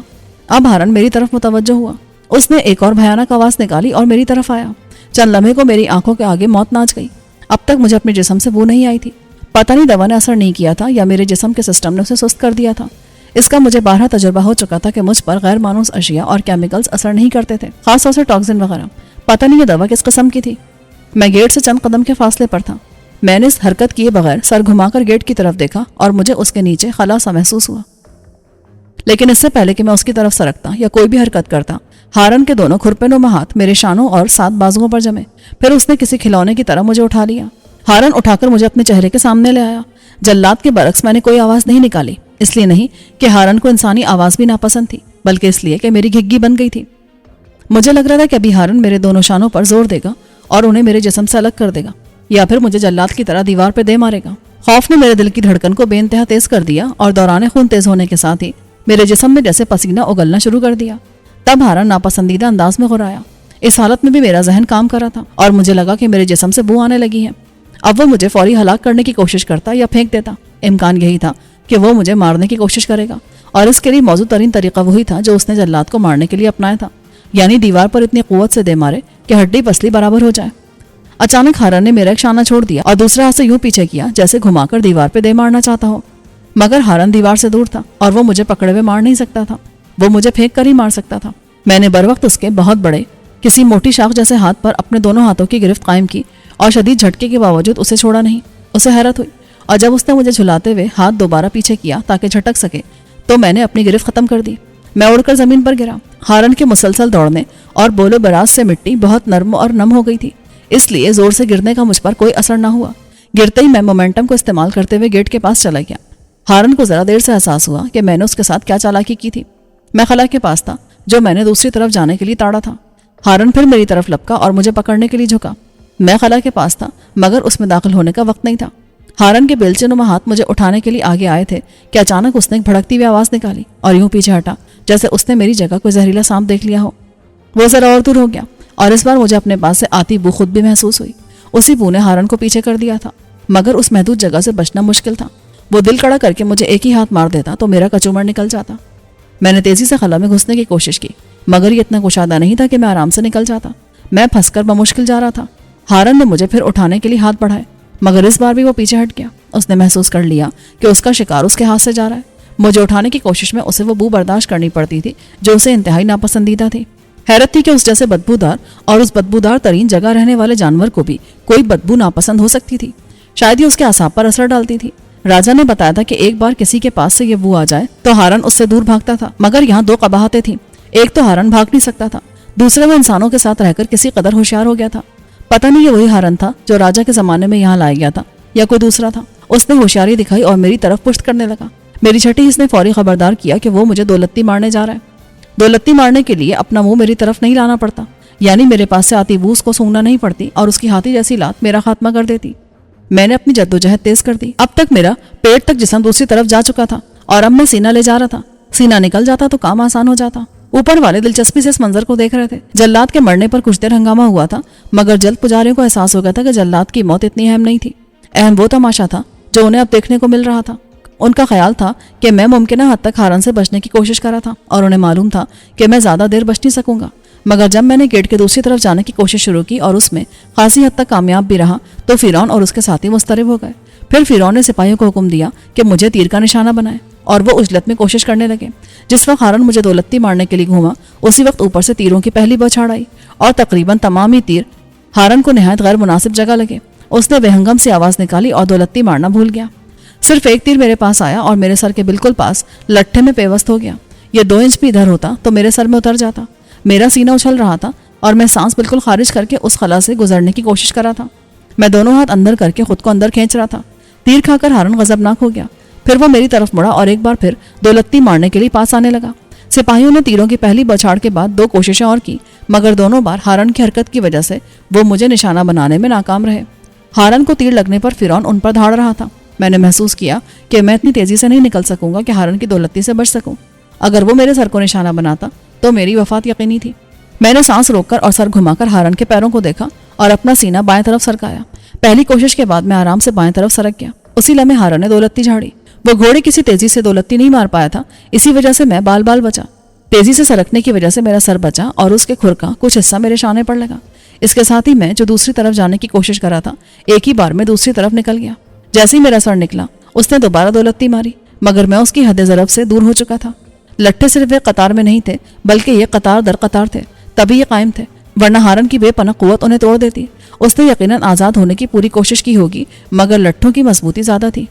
اب ہارن میری طرف متوجہ ہوا. اس نے ایک اور بھیانک آواز نکالی اور میری طرف آیا. چند لمحے کو میری آنکھوں کے آگے موت ناچ گئی. اب تک مجھے اپنے جسم سے بو نہیں آئی تھی. پتہ نہیں دوا نے اثر نہیں کیا تھا یا میرے جسم کے سسٹم نے اسے سست کر دیا تھا. اس کا مجھے بارہا تجربہ ہو چکا تھا کہ مجھ پر غیر مانوس اشیاء اور کیمیکلز اثر نہیں کرتے تھے، خاص طور سے ٹاکسن وغیرہ. پتہ نہیں یہ دوا کس قسم کی تھی. میں گیٹ سے چند قدم کے فاصلے پر تھا. میں نے اس حرکت کیے بغیر سر گھما کر گیٹ کی طرف دیکھا اور مجھے اس کے نیچے خلا سا محسوس ہوا. لیکن اس سے پہلے کہ میں اس کی طرف سرکتا یا کوئی بھی حرکت کرتا، ہارن کے دونوں کھرپے نما ہاتھ میرے شانوں اور 7 بازوؤں پر جمے. پھر اس نے کسی کھلونے کی طرح مجھے اٹھا لیا. ہارن اٹھا کر مجھے اپنے چہرے کے سامنے لے آیا. جلاد کے برعکس میں نے کوئی آواز نہیں نکالی. اس لیے نہیں کہ ہارن کو انسانی آواز بھی ناپسند تھی، بلکہ اس لیے کہ میری گھگی بن گئی تھی. مجھے لگ رہا تھا کہ ابھی ہارن میرے دونوں شانوں پر زور دے گا اور انہیں میرے جسم سے الگ کر دے گا یا پھر مجھے جلاد کی طرح دیوار پہ دے مارے گا. خوف نے میرے دل کی دھڑکن کو بے انتہا تیز کر دیا اور دوران خون تیز ہونے کے ساتھ ہی میرے جسم میں جیسے پسینہ اگلنا شروع کر دیا. تب ہارن ناپسندیدہ انداز میں غرایا. اس حالت میں بھی میرا ذہن کام کر رہا تھا اور مجھے لگا کہ میرے جسم سے بو آنے لگی ہے. اب وہ مجھے فوری ہلاک کرنے کی کوشش کرتا یا پھینک دیتا. امکان یہی تھا کہ وہ مجھے مارنے کی کوشش کرے گا اور اس کے لیے موزوں ترین طریقہ وہی تھا جو اس نے جلاد کو مارنے کے لیے اپنایا تھا، یعنی دیوار پر اتنی قوت سے دے مارے کہ ہڈی پسلی برابر ہو جائے. اچانک ہارن نے میرا ایک شانہ چھوڑ دیا اور دوسرے ہاتھ سے یوں پیچھے کیا جیسے گھما کر دیوار پہ دے مارنا چاہتا ہو. مگر ہارن دیوار سے دور تھا اور وہ مجھے پکڑے ہوئے مار نہیں سکتا تھا. وہ مجھے پھینک کر ہی مار سکتا تھا. میں نے بر وقت اس کے بہت بڑے کسی موٹی شاخ جیسے ہاتھ پر اپنے دونوں ہاتھوں کی گرفت قائم کی اور شدید جھٹکے کے باوجود اسے چھوڑا نہیں. اسے حیرت ہوئی اور جب اس نے مجھے جھلاتے ہوئے ہاتھ دوبارہ پیچھے کیا تاکہ جھٹک سکے تو میں نے اپنی گرفت ختم کر دی. میں اڑ کر زمین پر گرا. ہارن کے مسلسل دوڑنے اور بولو براز سے مٹی بہت نرم اور نم ہو گئی تھی، اس لیے زور سے گرنے کا مجھ پر کوئی اثر نہ ہوا. گرتے ہی میں مومنٹم کو استعمال کرتے ہوئے گیٹ کے پاس چلا گیا. ہارن کو ذرا دیر سے احساس ہوا کہ میں نے اس کے ساتھ کیا چالاکی کی تھی. میں خلا کے پاس تھا جو میں نے دوسری طرف جانے کے لیے تاڑا تھا. ہارن پھر میری طرف لپکا اور مجھے پکڑنے کے لیے جھکا. میں خلا کے پاس تھا مگر اس میں داخل ہونے کا وقت نہیں تھا. ہارن کے بیلچے نما ہاتھ مجھے اٹھانے کے لیے آگے آئے تھے کہ اچانک اس نے ایک بھڑکتی ہوئی آواز نکالی اور یوں پیچھے ہٹا جیسے اس نے میری جگہ کوئی زہریلا سانپ دیکھ لیا ہو۔ وہ ذرا اور دور ہو گیا اور اس بار مجھے اپنے پاس سے آتی بو خود بھی محسوس ہوئی۔ اسی بو نے ہارن کو پیچھے کر دیا تھا، مگر اس محدود جگہ سے بچنا مشکل تھا۔ وہ دل کڑا کر کے مجھے ایک ہی ہاتھ مار دیتا تو میرا کچومر نکل جاتا۔ میں نے تیزی سے خلا میں گھسنے کی کوشش کی، مگر یہ اتنا کشادہ نہیں تھا کہ میں آرام سے نکل جاتا۔ میں پھنس کر بمشکل جا رہا تھا۔ ہارن نے مجھے پھر اٹھانے کے لیے ہاتھ بڑھائے، مگر اس بار بھی وہ پیچھے ہٹ گیا۔ اس نے محسوس کر لیا کہ اس کا شکار اس کے ہاتھ سے جا رہا ہے۔ مجھے اٹھانے کی کوشش میں اسے وہ بو برداشت کرنی پڑتی تھی جو اسے انتہائی ناپسندیدہ تھی۔ حیرت تھی کہ اس جیسے بدبودار اور اس بدبودار ترین جگہ رہنے والے جانور کو بھی کوئی بدبو ناپسند ہو سکتی تھی۔ شاید یہ اس کے اعصاب پر اثر ڈالتی تھی۔ راجا نے بتایا تھا کہ ایک بار کسی کے پاس سے یہ بو آ جائے تو ہارن اس سے دور بھاگتا تھا، مگر یہاں دو قباحتیں تھیں۔ ایک تو ہارن بھاگ نہیں سکتا تھا، دوسرے وہ انسانوں کے ساتھ رہ کر کسی قدر ہوشیار ہو گیا تھا۔ پتہ نہیں یہ وہی ہارن تھا جو راجا کے زمانے میں یہاں لایا گیا تھا یا کوئی دوسرا تھا۔ اس نے ہوشیاری دکھائی اور میری طرف پشت کرنے لگا۔ میری چھٹی اس نے فوری خبردار کیا کہ وہ مجھے دو لتی مارنے جا رہا ہے۔ دو لتی مارنے کے لیے اپنا منہ میری طرف نہیں لانا پڑتا، یعنی میرے پاس سے آتی بو اس کو سونگنا نہیں پڑتی اور اس کی ہاتھی جیسی لات میرا خاتمہ کر دیتی۔ میں نے اپنی جدوجہد تیز کر دی۔ اب تک میرا پیٹ تک جسم دوسری طرف جا چکا تھا اور اب میں سینہ لے جا رہا تھا۔ سینہ نکل جاتا تو کام آسان ہو جاتا۔ اوپر والے دلچسپی سے اس منظر کو دیکھ رہے تھے۔ جلاد کے مرنے پر کچھ دیر ہنگامہ ہوا تھا، مگر جلد پجاریوں کو احساس ہو گیا تھا کہ جلاد کی موت اتنی اہم نہیں تھی۔ اہم وہ تماشا تھا جو انہیں اب دیکھنے کو مل رہا تھا۔ ان کا خیال تھا کہ میں ممکنہ حد تک ہارن سے بچنے کی کوشش کر رہا تھا اور انہیں معلوم تھا کہ میں زیادہ دیر بچ نہیں سکوں گا۔ مگر جب میں نے گیٹ کے دوسری طرف جانے کی کوشش شروع کی اور اس میں خاصی حد تک کامیاب بھی رہا تو فرعون اور اس کے ساتھی مضطرب ہو گئے۔ پھر فرعون نے سپاہیوں کو حکم دیا کہ مجھے تیر کا نشانہ بنائے اور وہ عجلت میں کوشش کرنے لگے۔ جس وقت ہارن مجھے دو لتی مارنے کے لیے گھوما، اسی وقت اوپر سے تیروں کی پہلی بوچھاڑ آئی اور تقریباً تمام ہی تیر ہارن کو نہایت غیر مناسب جگہ لگے۔ اس نے بے ہنگم سی آواز نکالی اور دو لتی مارنا بھول گیا۔ صرف ایک تیر میرے پاس آیا اور میرے سر کے بالکل پاس لٹھے میں پیوست ہو گیا۔ یہ 2 انچ بھی ادھر ہوتا تو میرے سر میں اتر جاتا۔ میرا سینہ اچھل رہا تھا اور میں سانس بالکل خارج کر کے اس خلا سے گزرنے کی کوشش کر رہا تھا۔ میں دونوں ہاتھ اندر کر کے خود کو اندر کھینچ رہا تھا۔ تیر کھا کر ہارن غضبناک ہو گیا۔ پھر وہ میری طرف مڑا اور ایک بار پھر دو لتی مارنے کے لیے پاس آنے لگا۔ سپاہیوں نے تیروں کی پہلی بوچھاڑ کے بعد 2 کوششیں اور کی، مگر دونوں بار ہارن کی حرکت کی وجہ سے وہ مجھے نشانہ بنانے میں ناکام رہے۔ ہارن کو تیر لگنے پر فرعون ان پر دھاڑ رہا تھا۔ میں نے محسوس کیا کہ میں اتنی تیزی سے نہیں نکل سکوں گا کہ ہارن کی 2 لتی سے بچ سکوں۔ اگر وہ میرے سر کو نشانہ بناتا تو میری وفات یقینی تھی۔ میں نے سانس روک کر اور سر گھما کر ہارن کے پیروں کو دیکھا اور اپنا سینہ بائیں طرف سرکایا۔ پہلی کوشش کے بعد میں آرام سے بائیں طرف سرک گیا۔ اسی لمحے ہارن نے 2 لتی جھاڑی۔ وہ گھوڑے کسی تیزی سے 2 لتی نہیں مار پایا تھا، اسی وجہ سے میں بال بچا۔ تیزی سے سرکنے کی وجہ سے میرا سر بچا اور اس کے کھر کا کچھ حصہ میرے شانے پر لگا۔ اس کے ساتھ ہی میں جو دوسری طرف جانے کی کوشش کر رہا تھا ایک ہی بار میں دوسری طرف نکل گیا۔ جیسے ہی میرا سر نکلا اس نے دوبارہ 2 لتی ماری، مگر میں اس کی حد ضرب سے دور ہو چکا تھا۔ لٹھے صرف ایک قطار میں نہیں تھے بلکہ یہ قطار در قطار تھے، تبھی یہ قائم تھے، ورنہ ہارن کی بے پناہ قوت انہیں توڑ دیتی۔ اس نے یقیناً آزاد ہونے کی پوری کوشش کی ہوگی، مگر لٹھوں کی مضبوطی زیادہ تھی۔